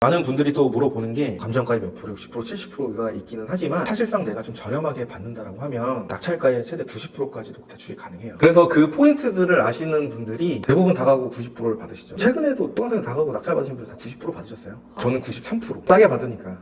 많은 분들이 또 물어보는 게 감정가액 몇 프로, 60%, 70%가 있기는 하지만 사실상 내가 좀 저렴하게 받는다라고 하면 낙찰가의 최대 90%까지도 대출이 가능해요. 그래서 그 포인트들을 아시는 분들이 대부분 다가구 90%를 받으시죠. 최근에도 부동산 다가구 낙찰 받으신 분들 다 90% 받으셨어요. 저는 93%. 싸게 받으니까.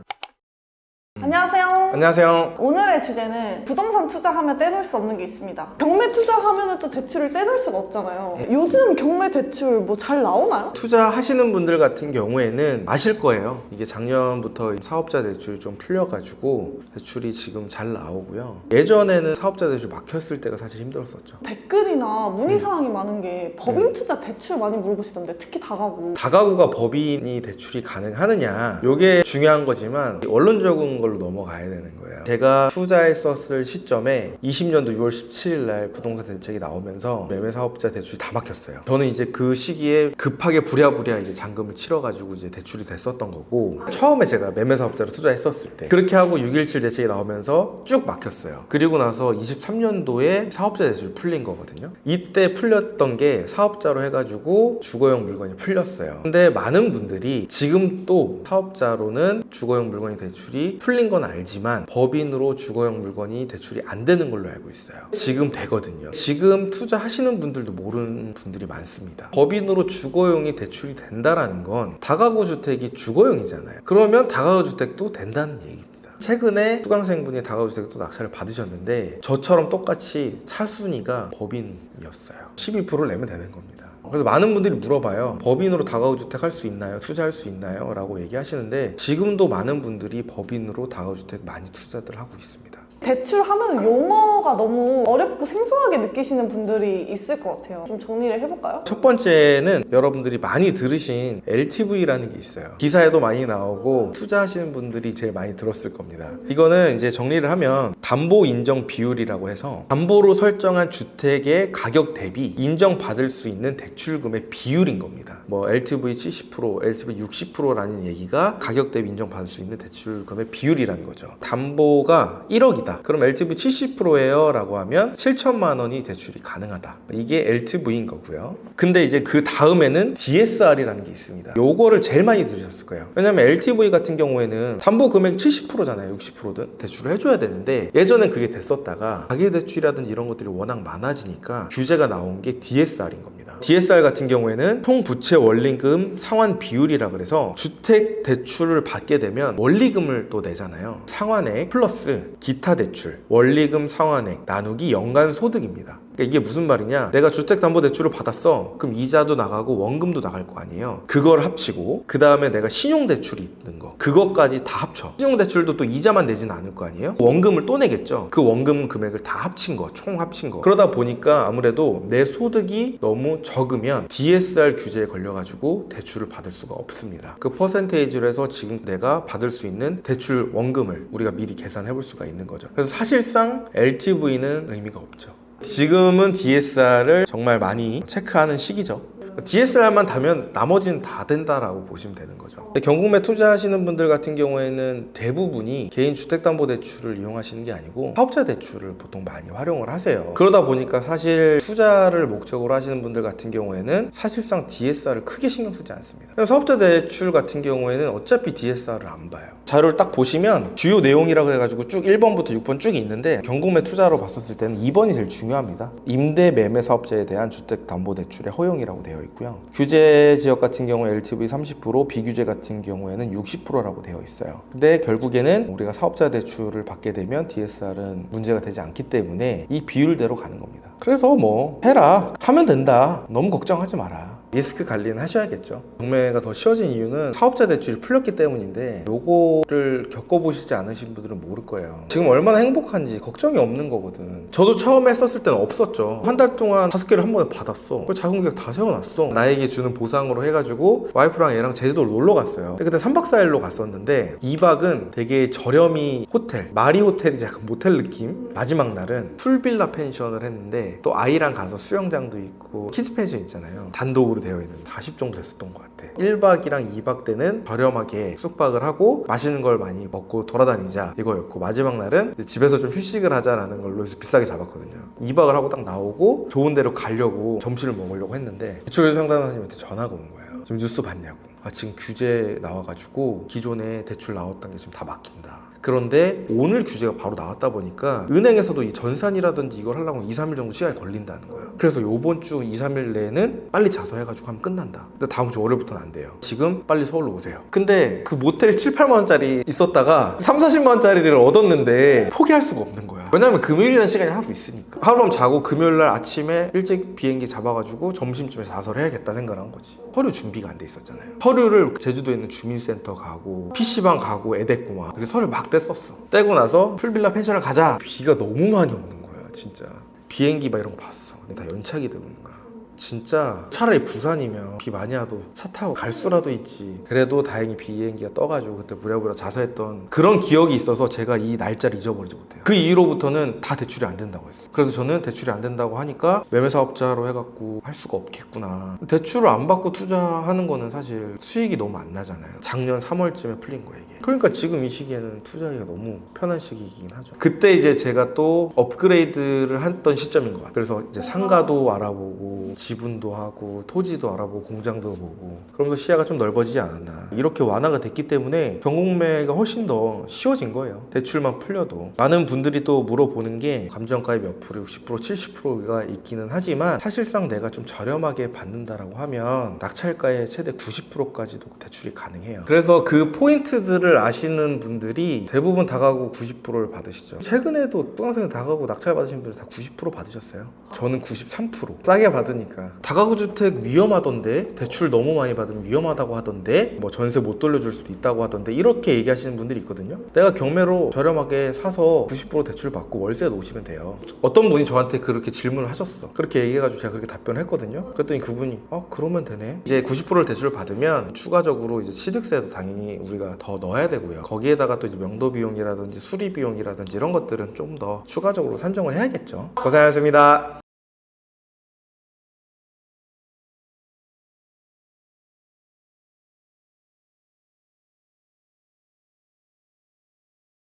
안녕하세요. 안녕하세요. 오늘의 주제는 부동산 투자하면 떼놓을 수 없는 게 있습니다. 경매 투자하면 또 대출을 떼놓을 수가 없잖아요. 요즘 경매 대출 뭐 잘 나오나요? 투자하시는 분들 같은 경우에는 아실 거예요. 이게 작년부터 사업자 대출이 좀 풀려가지고 대출이 지금 잘 나오고요. 예전에는 사업자 대출 막혔을 때가 사실 힘들었었죠. 댓글이나 문의사항이 많은 게 법인 투자 대출 많이 물어보시던데, 특히 다가구. 다가구가 법인이 대출이 가능하느냐, 이게 중요한 거지만 원론적인 걸로 넘어가야 되는 거예요. 제가 투자했었을 시점에 20년도 6월 17일 날 부동산 대책이 나오면서 매매 사업자 대출이 다 막혔어요. 저는 이제 그 시기에 급하게 부랴부랴 이제 잔금을 치러가지고 이제 대출이 됐었던 거고, 처음에 제가 매매 사업자로 투자했었을 때 그렇게 하고 6.17 대책이 나오면서 쭉 막혔어요. 그리고 나서 23년도에 사업자 대출이 풀린 거거든요. 이때 풀렸던 게 사업자로 해가지고 주거용 물건이 풀렸어요. 근데 많은 분들이 지금 또 사업자로는 주거용 물건이 대출이 풀린 건 알지만 법인으로 주거용 물건이 대출이 안 되는 걸로 알고 있어요. 지금 되거든요. 지금 투자하시는 분들도 모르는 분들이 많습니다. 법인으로 주거용이 대출이 된다라는 건 다가구 주택이 주거용이잖아요. 그러면 다가구 주택도 된다는 얘기입니다. 최근에 수강생분이 다가구 주택도 낙찰을 받으셨는데 저처럼 똑같이 차순위가 법인이었어요. 12%를 내면 되는 겁니다. 그래서 많은 분들이 물어봐요. 법인으로 다가구 주택 할 수 있나요? 투자할 수 있나요? 라고 얘기하시는데 지금도 많은 분들이 법인으로 다가구 주택 많이 투자들 하고 있습니다. 대출하면 용어가 너무 어렵고 생소하게 느끼시는 분들이 있을 것 같아요. 좀 정리를 해볼까요? 첫 번째는 여러분들이 많이 들으신 LTV라는 게 있어요. 기사에도 많이 나오고 투자하시는 분들이 제일 많이 들었을 겁니다. 이거는 이제 정리를 하면 담보 인정 비율이라고 해서 담보로 설정한 주택의 가격 대비 인정받을 수 있는 대출금의 비율인 겁니다. 뭐 LTV 70%, LTV 60%라는 얘기가 가격 대비 인정받을 수 있는 대출금의 비율이라는 거죠. 담보가 1억이다. 그럼 LTV 70%예요 라고 하면 7천만 원이 대출이 가능하다. 이게 LTV인 거고요. 근데 이제 그 다음에는 DSR이라는 게 있습니다. 요거를 제일 많이 들으셨을 거예요. 왜냐면 LTV 같은 경우에는 담보 금액 70%잖아요. 60%든 대출을 해줘야 되는데 예전엔 그게 됐었다가 가계대출이라든지 이런 것들이 워낙 많아지니까 규제가 나온 게 DSR인 겁니다. DSR 같은 경우에는 총부채 원리금 상환 비율이라 그래서 주택 대출을 받게 되면 원리금을 또 내잖아요. 상환액 플러스 기타 대출, 원리금 상환액 나누기 연간 소득입니다. 그러니까 이게 무슨 말이냐, 내가 주택담보대출을 받았어. 그럼 이자도 나가고 원금도 나갈 거 아니에요. 그걸 합치고 그 다음에 내가 신용대출이 있는 거, 그것까지 다 합쳐. 신용대출도 또 이자만 내지는 않을 거 아니에요. 원금을 또 내겠죠. 그 원금 금액을 다 합친 거, 총 합친 거. 그러다 보니까 아무래도 내 소득이 너무 적으면 DSR 규제에 걸려가지고 대출을 받을 수가 없습니다. 그 퍼센테이지로 해서 지금 내가 받을 수 있는 대출 원금을 우리가 미리 계산해 볼 수가 있는 거죠. 그래서 사실상 LTV는 의미가 없죠. 지금은 DSR을 정말 많이 체크하는 시기죠. DSR만 다면 나머지는 다 된다라고 보시면 되는 거죠. 경국매 투자하시는 분들 같은 경우에는 대부분이 개인 주택담보대출을 이용하시는 게 아니고 사업자 대출을 보통 많이 활용을 하세요. 그러다 보니까 사실 투자를 목적으로 하시는 분들 같은 경우에는 사실상 DSR을 크게 신경 쓰지 않습니다. 사업자 대출 같은 경우에는 어차피 DSR을 안 봐요. 자료를 딱 보시면 주요 내용이라고 해가지고 쭉 1번부터 6번 쭉 있는데 경국매 투자로 봤었을 때는 2번이 제일 중요합니다. 임대 매매 사업자에 대한 주택담보대출의 허용이라고 되어 있고요. 규제 지역 같은 경우에 LTV 30%, 비규제 같은 경우에는 60%라고 되어 있어요. 근데 결국에는 우리가 사업자 대출을 받게 되면 DSR은 문제가 되지 않기 때문에 이 비율대로 가는 겁니다. 그래서 뭐 해라, 하면 된다, 너무 걱정하지 마라. 리스크 관리는 하셔야겠죠. 경매가 더 쉬워진 이유는 사업자 대출이 풀렸기 때문인데 요거를 겪어보시지 않으신 분들은 모를 거예요. 지금 얼마나 행복한지 걱정이 없는 거거든. 저도 처음에 했었을 때는 없었죠. 한 달 동안 5개를 한 번에 받았어. 자금 계획 다 세워놨어. 나에게 주는 보상으로 해가지고 와이프랑 얘랑 제주도를 놀러 갔어요. 그때 3박 4일로 갔었는데 2박은 되게 저렴이 호텔, 마리 호텔이지 약간 모텔 느낌. 마지막 날은 풀빌라 펜션을 했는데 또 아이랑 가서 수영장도 있고 키즈 펜션 있잖아요. 단독으로 되어 있는 40 정도 됐었던 것 같아. 1박이랑 2박 때는 저렴하게 숙박을 하고 맛있는 걸 많이 먹고 돌아다니자 이거였고, 마지막 날은 집에서 좀 휴식을 하자라는 걸로 해서 비싸게 잡았거든요. 2박을 하고 딱 나오고 좋은 데로 가려고 점심을 먹으려고 했는데 대출 상담사님한테 전화가 온 거예요. 지금 뉴스 봤냐고. 지금 규제 나와가지고 기존에 대출 나왔던 게 지금 다 막힌다. 그런데 오늘 규제가 바로 나왔다 보니까 은행에서도 이 전산이라든지 이걸 하려면 2, 3일 정도 시간이 걸린다는 거예요. 그래서 요번 주 2, 3일 내에는 빨리 자서해가지고 하면 끝난다. 근데 다음 주 월요일부터는 안 돼요. 지금 빨리 서울로 오세요. 근데 그 모텔 7, 8만 원짜리 있었다가 3, 40만 원짜리를 얻었는데 포기할 수가 없는 거야. 왜냐면 금요일이라는 시간이 하루 있으니까. 하루만 자고 금요일날 아침에 일찍 비행기 잡아가지고 점심쯤에 자서를 해야겠다 생각을 한 거지. 서류 준비가 안 돼 있었잖아요. 서류를 제주도에 있는 주민센터 가고 PC방 가고 애댔고 막 그래서 서류 막 뗐었어. 떼고 나서 풀빌라 펜션을 가자. 비가 너무 많이 오는 거야 진짜. 비행기 막 이런 거 봤어. 근데 다 연착이 되고 있는 거야. 진짜 차라리 부산이면 비 많이 와도 차 타고 갈 수라도 있지. 그래도 다행히 비행기가 떠가지고 그때 부랴부랴 자서했던 그런 기억이 있어서 제가 이 날짜를 잊어버리지 못해요. 그 이후로부터는 다 대출이 안 된다고 했어. 그래서 저는 대출이 안 된다고 하니까 매매사업자로 해갖고 할 수가 없겠구나. 대출을 안 받고 투자하는 거는 사실 수익이 너무 안 나잖아요. 작년 3월쯤에 풀린 거예요 이게. 그러니까 지금 이 시기에는 투자하기가 너무 편한 시기이긴 하죠. 그때 이제 제가 또 업그레이드를 했던 시점인 것 같아요. 그래서 이제 상가도 알아보고 지분도 하고 토지도 알아보고 공장도 보고 그러면서 시야가 좀 넓어지지 않았나. 이렇게 완화가 됐기 때문에 경공매가 훨씬 더 쉬워진 거예요. 대출만 풀려도. 많은 분들이 또 물어보는 게 감정가액 몇 프로, 60%, 70%가 있기는 하지만 사실상 내가 좀 저렴하게 받는다라고 하면 낙찰가의 최대 90%까지도 대출이 가능해요. 그래서 그 포인트들을 아시는 분들이 대부분 다가구 90%를 받으시죠. 최근에도 수강생들 다가구 낙찰 받으신 분들 다 90% 받으셨어요. 저는 93%. 싸게 받으니까. 다가구 주택 위험하던데, 대출 너무 많이 받으면 위험하다고 하던데, 뭐 전세 못 돌려줄 수도 있다고 하던데 이렇게 얘기하시는 분들이 있거든요. 내가 경매로 저렴하게 사서 90% 대출 받고 월세 놓으시면 돼요. 어떤 분이 저한테 그렇게 질문을 하셨어. 그렇게 얘기해가지고 제가 그렇게 답변을 했거든요. 그랬더니 그분이 그러면 되네. 이제 90%를 대출을 받으면 추가적으로 이제 취득세도 당연히 우리가 더 넣어야 되고요. 거기에다가 또 이제 명도 비용이라든지 수리 비용이라든지 이런 것들은 좀 더 추가적으로 산정을 해야겠죠. 고생하셨습니다.